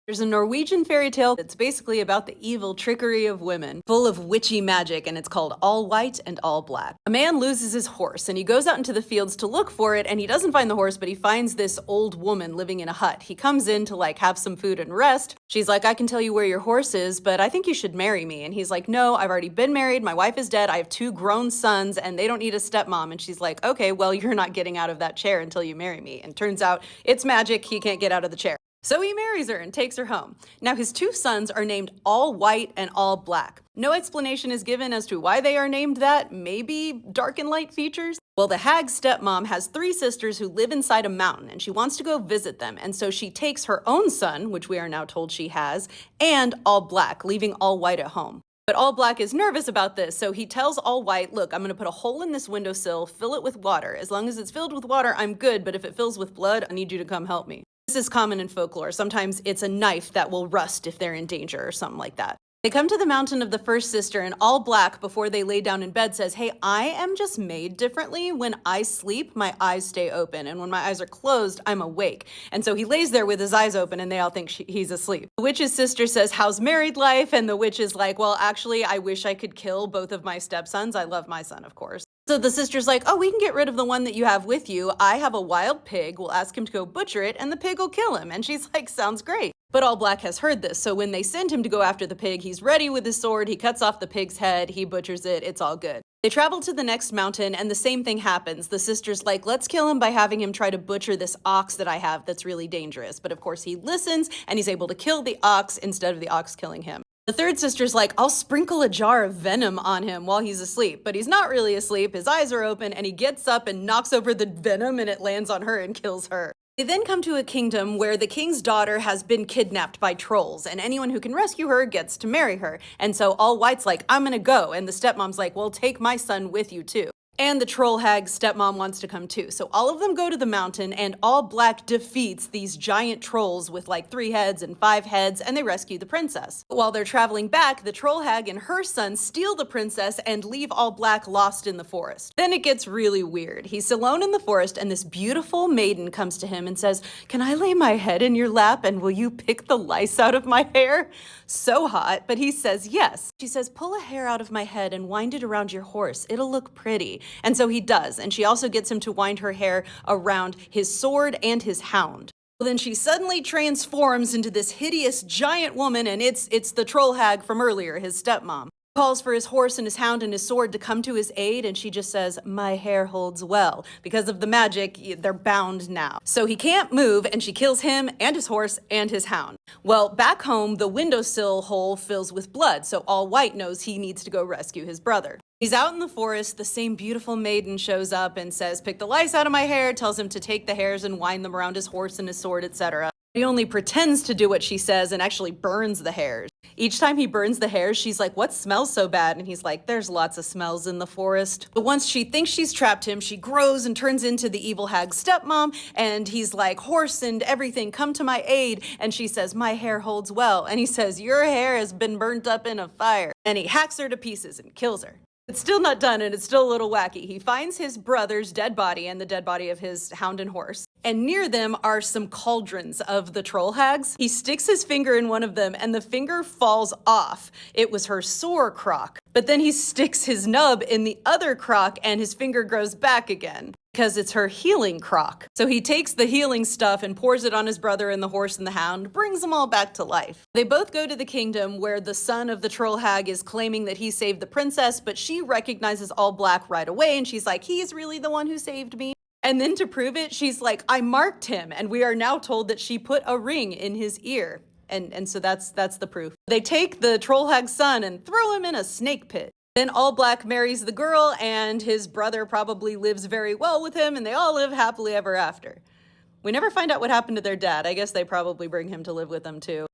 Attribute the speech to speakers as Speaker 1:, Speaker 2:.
Speaker 1: There's a Norwegian fairy tale that's basically about the evil trickery of women, full of witchy magic, and it's called All White and All Black. A man loses his horse, and he goes out into the fields to look for it, and he doesn't find the horse, but he finds this old woman living in a hut. He comes in to have some food and rest. She's like, I can tell you where your horse is, but I think you should marry me. And he's like, no, I've already been married. My wife is dead. I have two grown sons, and they don't need a stepmom. And she's like, okay, well, you're not getting out of that chair until you marry me. And turns out it's magic. He can't get out of the chair. So he marries her and takes her home. Now his two sons are named All White and All Black. No explanation is given as to why they are named that, maybe dark and light features? Well, the hag's stepmom has three sisters who live inside a mountain, and she wants to go visit them, and so she takes her own son, which we are now told she has, and All Black, leaving All White at home. But All Black is nervous about this, so he tells All White, look, I'm gonna put a hole in this windowsill, fill it with water. As long as it's filled with water, I'm good, but if it fills with blood, I need you to come help me. This is common in folklore. Sometimes it's a knife that will rust if they're in danger or something like that. They come to the mountain of the first sister, and All Black, before they lay down in bed, says, hey, I am just made differently. When I sleep, my eyes stay open, and when my eyes are closed, I'm awake. And so he lays there with his eyes open, and they all think he's asleep. The witch's sister says, how's married life? And the witch is like, well, actually, I wish I could kill both of my stepsons. I love my son, of course. So the sister's like, oh, we can get rid of the one that you have with you. I have a wild pig. We'll ask him to go butcher it, and the pig will kill him. And she's like, sounds great. But All Black has heard this, so when they send him to go after the pig, he's ready with his sword, he cuts off the pig's head, he butchers it, it's all good. They travel to the next mountain, and the same thing happens. The sister's like, let's kill him by having him try to butcher this ox that I have that's really dangerous. But of course he listens, and he's able to kill the ox instead of the ox killing him. The third sister's like, I'll sprinkle a jar of venom on him while he's asleep. But he's not really asleep, his eyes are open, and he gets up and knocks over the venom, and it lands on her and kills her. They then come to a kingdom where the king's daughter has been kidnapped by trolls, and anyone who can rescue her gets to marry her. And so All White's like, I'm gonna go, and the stepmom's like, well, take my son with you too. And the troll hag's stepmom wants to come too. So all of them go to the mountain, and All Black defeats these giant trolls with 3 heads and 5 heads, and they rescue the princess. But while they're traveling back, the troll hag and her son steal the princess and leave All Black lost in the forest. Then it gets really weird. He's alone in the forest, and this beautiful maiden comes to him and says, can I lay my head in your lap, and will you pick the lice out of my hair? So hot, but he says yes. She says, pull a hair out of my head and wind it around your horse. It'll look pretty. And so he does, and she also gets him to wind her hair around his sword and his hound. Well, then she suddenly transforms into this hideous giant woman, and it's the troll hag from earlier, his stepmom. Calls for his horse and his hound and his sword to come to his aid, and she just says, my hair holds well. Because of the magic, they're bound now. So he can't move, and she kills him and his horse and his hound. Well, back home, the windowsill hole fills with blood, so All White knows he needs to go rescue his brother. He's out in the forest, the same beautiful maiden shows up and says, pick the lice out of my hair, tells him to take the hairs and wind them around his horse and his sword, etc. He only pretends to do what she says and actually burns the hairs. Each time he burns the hairs, she's like, what smells so bad? And he's like, there's lots of smells in the forest. But once she thinks she's trapped him, she grows and turns into the evil hag's stepmom, and he's like, horse and everything, come to my aid. And she says, my hair holds well. And he says, your hair has been burnt up in a fire. And he hacks her to pieces and kills her. It's still not done, and it's still a little wacky. He finds his brother's dead body and the dead body of his hound and horse, and near them are some cauldrons of the troll hags. He sticks his finger in one of them, and the finger falls off. It was her sore crock. But then he sticks his nub in the other crock, and his finger grows back again, because it's her healing crock. So he takes the healing stuff and pours it on his brother and the horse and the hound, brings them all back to life. They both go to the kingdom where the son of the troll hag is claiming that he saved the princess, but she recognizes All Black right away, and she's like, he's really the one who saved me. And then to prove it, she's like, I marked him, and we are now told that she put a ring in his ear. And so that's the proof. They take the troll hag's son and throw him in a snake pit. Then All Black marries the girl, and his brother probably lives very well with him, and they all live happily ever after. We never find out what happened to their dad. I guess they probably bring him to live with them too.